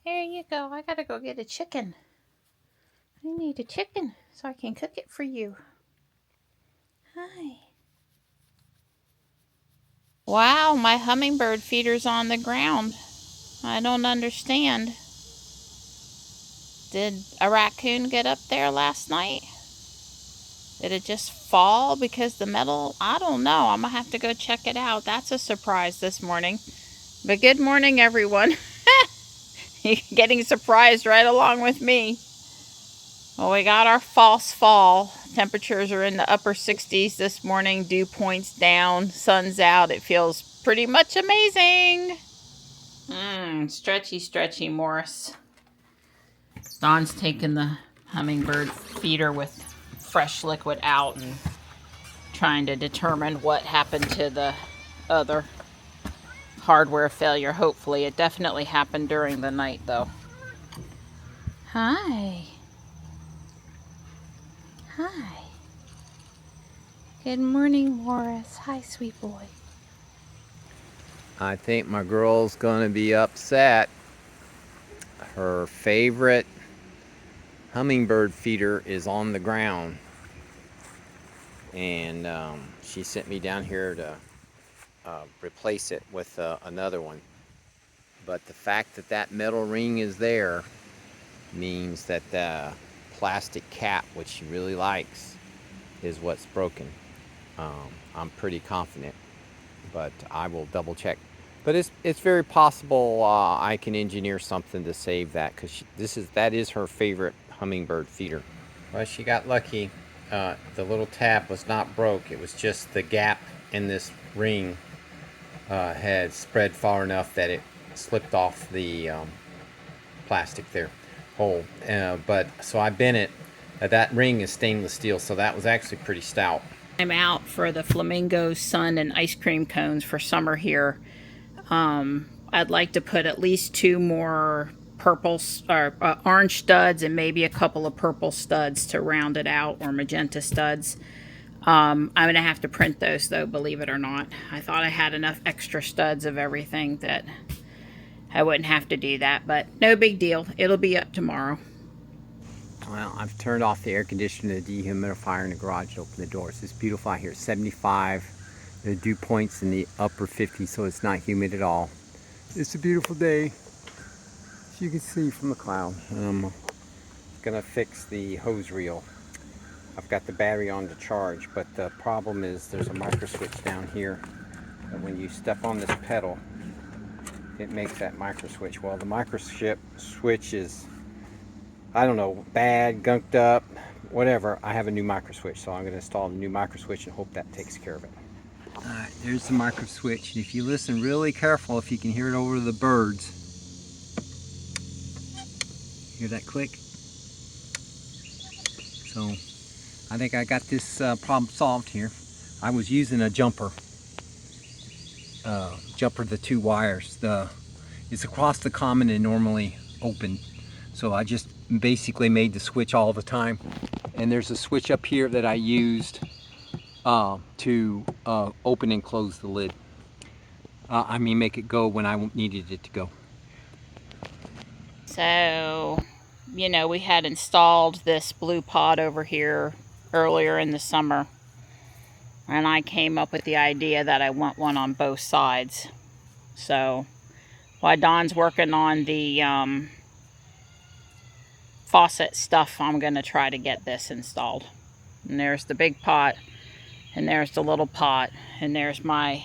There you go. I gotta go get a chicken. I need a chicken so I can cook it for you. Hi. Wow, my hummingbird feeder's on the ground. I don't understand. Did a raccoon get up there last night? Did it just fall because the metal? I don't know. I'm gonna have to go check it out. That's a surprise this morning. But good morning, everyone. You're getting surprised right along with me. Well, we got our false fall. Temperatures are in the upper 60s this morning. Dew points down. Sun's out. It feels pretty much amazing. Stretchy, stretchy, Morris. Dawn's taking the hummingbird feeder with fresh liquid out and trying to determine what happened to the other hardware failure. Hopefully, it definitely happened during the night, though. Hi. Hi. Good morning, Morris. Hi, sweet boy. I think my girl's gonna be upset. Her favorite hummingbird feeder is on the ground, and she sent me down here to replace it with another one. But the fact that that metal ring is there means that the plastic cap, which she really likes, is what's broken. I'm pretty confident, but I will double check. But it's very possible I can engineer something to save that, because that is her favorite hummingbird feeder. Well, she got lucky. The little tab was not broke. It was just the gap in this ring had spread far enough that it slipped off the plastic there hole. But so I bent it. That ring is stainless steel, so that was actually pretty stout. I'm out for the flamingo sun and ice cream cones for summer here. I'd like to put at least 2 more purple or orange studs and maybe a couple of purple studs to round it out, or magenta studs. I'm gonna have to print those though, believe it or not. I thought I had enough extra studs of everything that I wouldn't have to do that, but no big deal. It'll be up tomorrow. Well, I've turned off the air conditioner, the dehumidifier in the garage, and opened the doors. It's beautiful out here. 75. The dew point's in the upper 50s, so it's not humid at all. It's a beautiful day, as you can see from the cloud. I'm gonna fix the hose reel. I've got the battery on to charge, but the problem is there's a micro switch down here that when you step on this pedal, it makes that micro switch. Well, the micro switch is, I don't know, bad, gunked up, whatever. I have a new micro switch, so I'm going to install a new micro switch and hope that takes care of it. Alright, there's the micro switch. If you listen really careful, if you can hear it over the birds. Hear that click? So, I think I got this problem solved here. I was using a jumper. The 2 wires. It's across the common and normally open. So I just basically made the switch all the time. And there's a switch up here that I used to open and close the lid. I mean, make it go when I needed it to go. So, you know, we had installed this blue pod over here earlier in the summer. And I came up with the idea that I want one on both sides. So, while Don's working on the faucet stuff, I'm going to try to get this installed. And there's the big pot, and there's the little pot, and there's my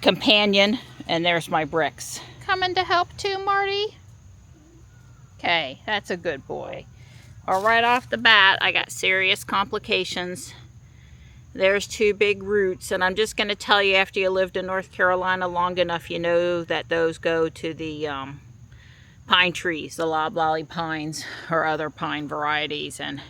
companion, and there's my bricks. Coming to help too, Marty? Okay, that's a good boy. Well, right off the bat, I got serious complications. There's 2 big roots, and I'm just going to tell you, after you lived in North Carolina long enough, you know that those go to the pine trees, the loblolly pines or other pine varieties, and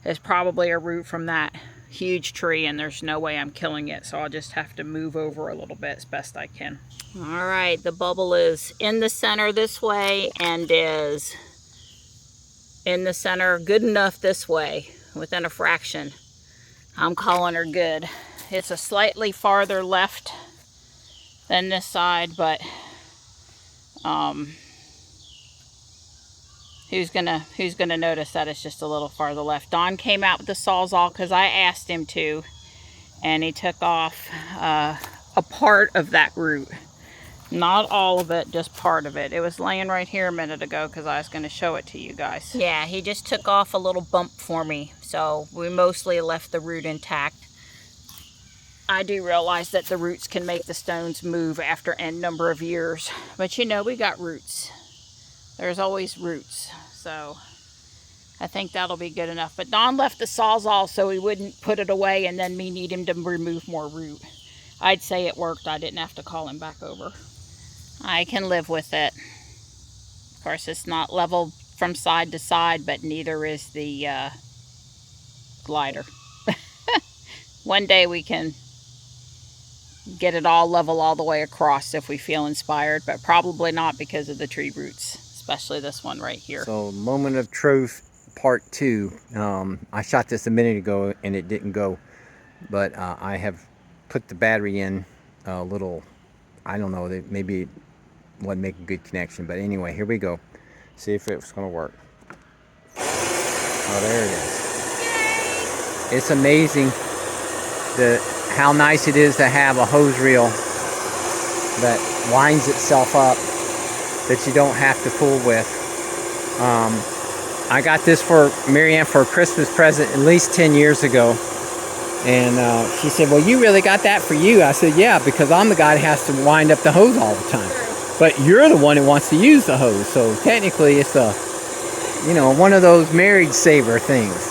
there's probably a root from that huge tree, and there's no way I'm killing it, so I'll just have to move over a little bit as best I can. All right, the bubble is in the center this way and is in the center good enough this way, within a fraction. I'm calling her good. It's a slightly farther left than this side, but Who's gonna notice that it's just a little farther left? Don came out with the Sawzall because I asked him to, and he took off a part of that root. Not all of it, just part of it. It was laying right here a minute ago because I was going to show it to you guys. Yeah, he just took off a little bump for me, so we mostly left the root intact. I do realize that the roots can make the stones move after n number of years, but you know, we got roots. There's always roots, so I think that'll be good enough. But Don left the Sawzall so he wouldn't put it away and then me need him to remove more root. I'd say it worked. I didn't have to call him back over. I can live with it. Of course, it's not level from side to side, but neither is the glider. One day we can get it all level all the way across if we feel inspired, but probably not because of the tree roots, especially this one right here. So, moment of truth, part 2. I shot this a minute ago and it didn't go, but I have put the battery in a little, I don't know, maybe it wouldn't make a good connection, but anyway, here we go. See if it's going to work. Oh, there it is. It's amazing how nice it is to have a hose reel that winds itself up that you don't have to fool with. I got this for Marianne for a Christmas present at least 10 years ago. And she said, well, you really got that for you. I said, yeah, because I'm the guy that has to wind up the hose all the time. But you're the one who wants to use the hose. So technically it's a, you know, one of those marriage saver things.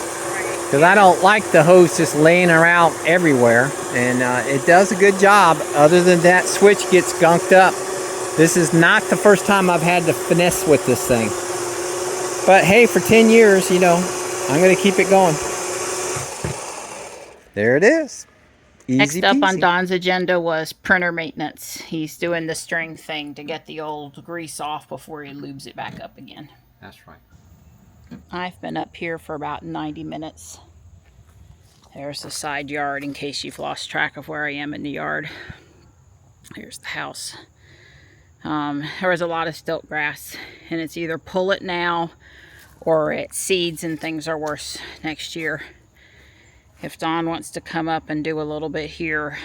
Because I don't like the hose just laying around everywhere. And it does a good job. Other than that switch gets gunked up. This is not the first time I've had to finesse with this thing. But hey, for 10 years, you know, I'm going to keep it going. There it is. Easy Next up peasy. on Don's agenda was printer maintenance. He's doing the string thing to get the old grease off before he lubes it back up again. That's right. I've been up here for about 90 minutes. There's the side yard in case you've lost track of where I am in the yard. Here's the house. There was a lot of stilt grass, and it's either pull it now or it seeds and things are worse next year. If Don wants to come up and do a little bit here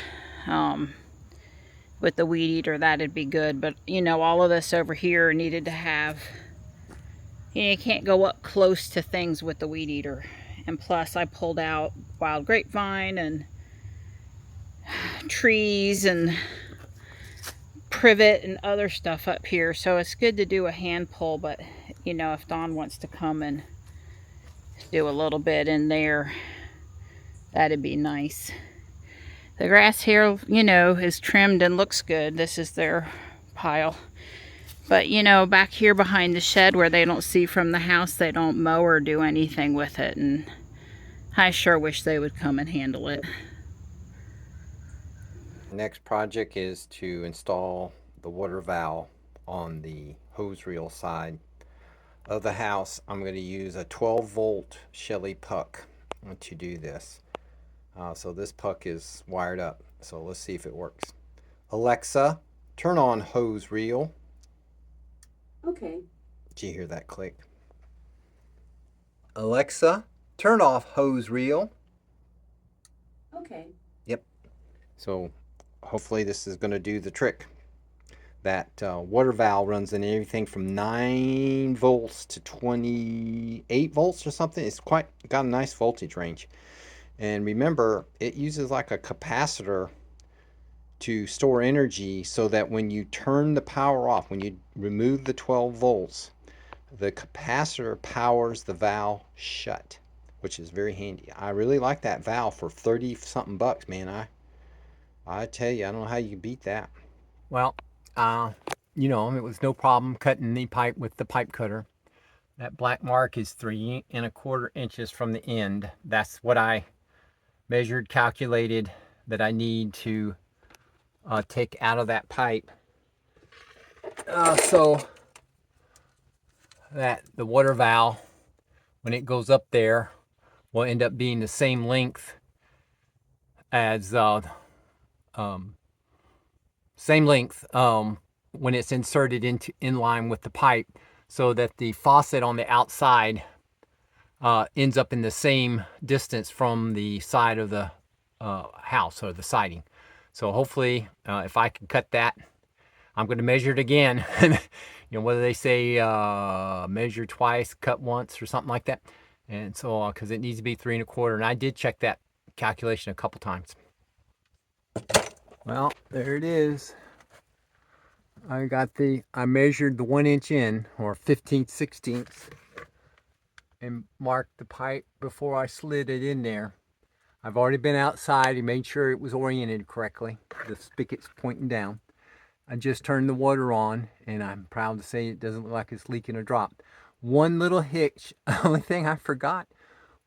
with the weed eater, that'd be good. But, you know, all of this over here needed to have, you know, you can't go up close to things with the weed eater. And plus, I pulled out wild grapevine and trees and privet and other stuff up here. So it's good to do a hand pull, but, you know, if Don wants to come and do a little bit in there, that'd be nice. The grass here, you know, is trimmed and looks good. This is their pile. But, you know, back here behind the shed where they don't see from the house, they don't mow or do anything with it. And I sure wish they would come and handle it. Next project is to install the water valve on the hose reel side of the house. I'm going to use a 12-volt Shelly puck to do this. So this puck is wired up. So let's see if it works. Alexa, turn on hose reel. Okay. Did you hear that click? Alexa, turn off hose reel. Okay. Yep. So hopefully this is going to do the trick. That water valve runs in everything from 9 volts to 28 volts or something. It's got a nice voltage range. And remember, it uses like a capacitor to store energy so that when you turn the power off, when you remove the 12 volts, the capacitor powers the valve shut, which is very handy. I really like that valve for 30 something bucks, man. I tell you, I don't know how you can beat that. Well, you know, it was no problem cutting the pipe with the pipe cutter. That black mark is 3 1/4 inches from the end. That's what I measured, calculated that I need to take out of that pipe. So that the water valve, when it goes up there, will end up being the same length as when it's inserted in line with the pipe, so that the faucet on the outside ends up in the same distance from the side of the house or the siding. So hopefully, if I can cut that, I'm going to measure it again. You know, whether they say measure twice, cut once, or something like that. And so, because it needs to be 3 1/4, and I did check that calculation a couple times. Well, there it is. I measured the 1 inch in, or 15/16, and marked the pipe before I slid it in there. I've already been outside and made sure it was oriented correctly. The spigot's pointing down. I just turned the water on, and I'm proud to say it doesn't look like it's leaking a drop. One little hitch, the only thing I forgot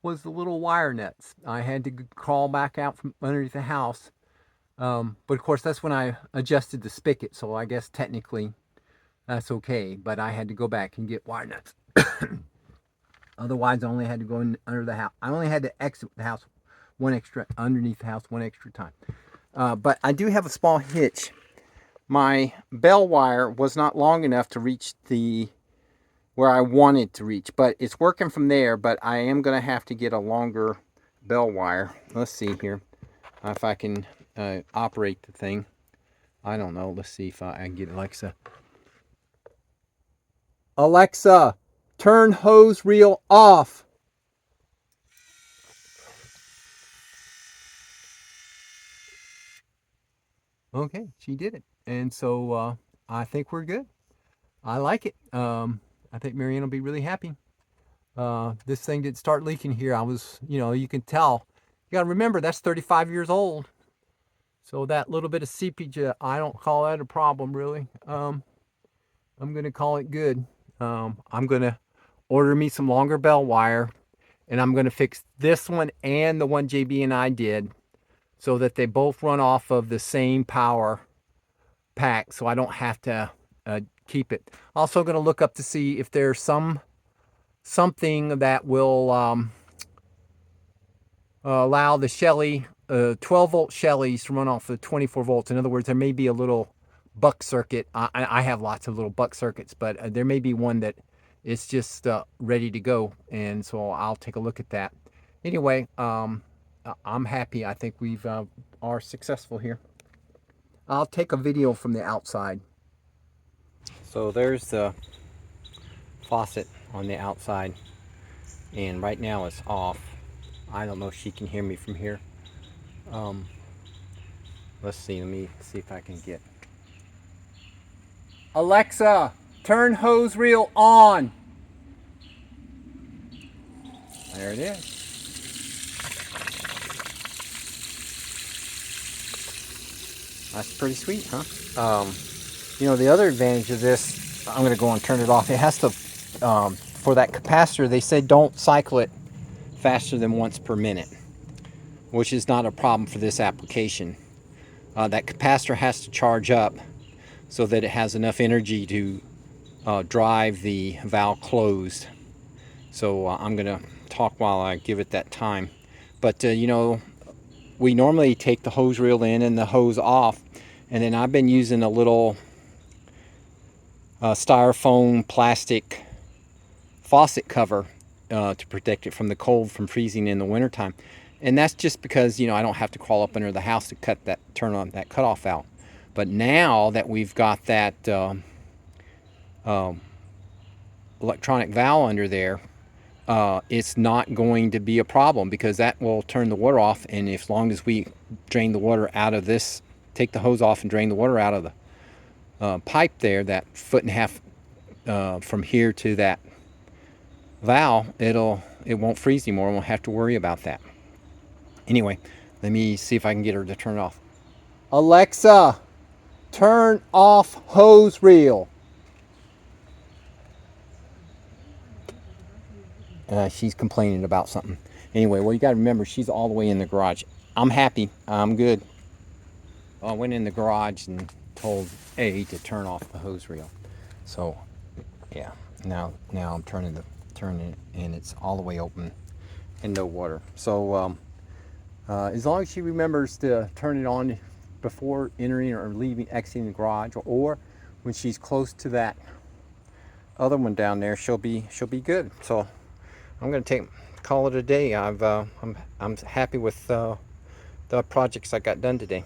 was the little wire nuts. I had to crawl back out from underneath the house. But of course, that's when I adjusted the spigot, so I guess technically that's okay. But I had to go back and get wire nuts. Otherwise, I only had to go in under the house. I only had to exit the house underneath the house one extra time. But I do have a small hitch. My bell wire was not long enough to reach where I wanted to reach, but it's working from there. But I am going to have to get a longer bell wire. Let's see here if I can operate the thing. I don't know. Let's see if I can get Alexa. Alexa, turn hose reel off. Okay, she did it. And so I think we're good. I like it. I think Marianne will be really happy. This thing didn't start leaking here. I was, you can tell. You got to remember, that's 35 years old. So that little bit of seepage, I don't call that a problem, really. I'm going to call it good. I'm going to order me some longer bell wire, and I'm going to fix this one and the one JB and I did, so that they both run off of the same power pack, so I don't have to keep it. Also going to look up to see if there's something that will allow the Shelly 12-volt Shellys to run off of 24 volts. In other words, there may be a little buck circuit. I have lots of little buck circuits, but there may be one that is just ready to go, and so I'll take a look at that. Anyway, I'm happy. I think we've are successful here. I'll take a video from the outside. So there's the faucet on the outside, and right now it's off. I don't know if she can hear me from here. Let's see. Let me see if I can get Alexa, turn hose reel on. There it is. That's pretty sweet, huh? The other advantage of this, I'm going to go and turn it off. It has to, for that capacitor, they say don't cycle it faster than once per minute, which is not a problem for this application. That capacitor has to charge up so that it has enough energy to drive the valve closed. So I'm going to talk while I give it that time. But, we normally take the hose reel in and the hose off, and then I've been using a little styrofoam plastic faucet cover to protect it from the cold from freezing in the wintertime. And that's just because, I don't have to crawl up under the house to turn on that cutoff valve. But now that we've got that electronic valve under there, it's not going to be a problem, because that will turn the water off. And as long as we drain the water out of this, take the hose off and drain the water out of the pipe there, that 1.5 feet from here to that valve, it won't freeze anymore. We won't have to worry about that. Anyway, let me see if I can get her to turn it off. Alexa, turn off hose reel. She's complaining about something. Anyway, well, you got to remember, she's all the way in the garage. I'm happy. I'm good. I went in the garage and told A to turn off the hose reel. So, yeah. Now I'm turning it, and it's all the way open and no water. So, as long as she remembers to turn it on before entering or exiting the garage, or when she's close to that other one down there, she'll be good. So I'm gonna call it a day. I'm happy with the projects I got done today.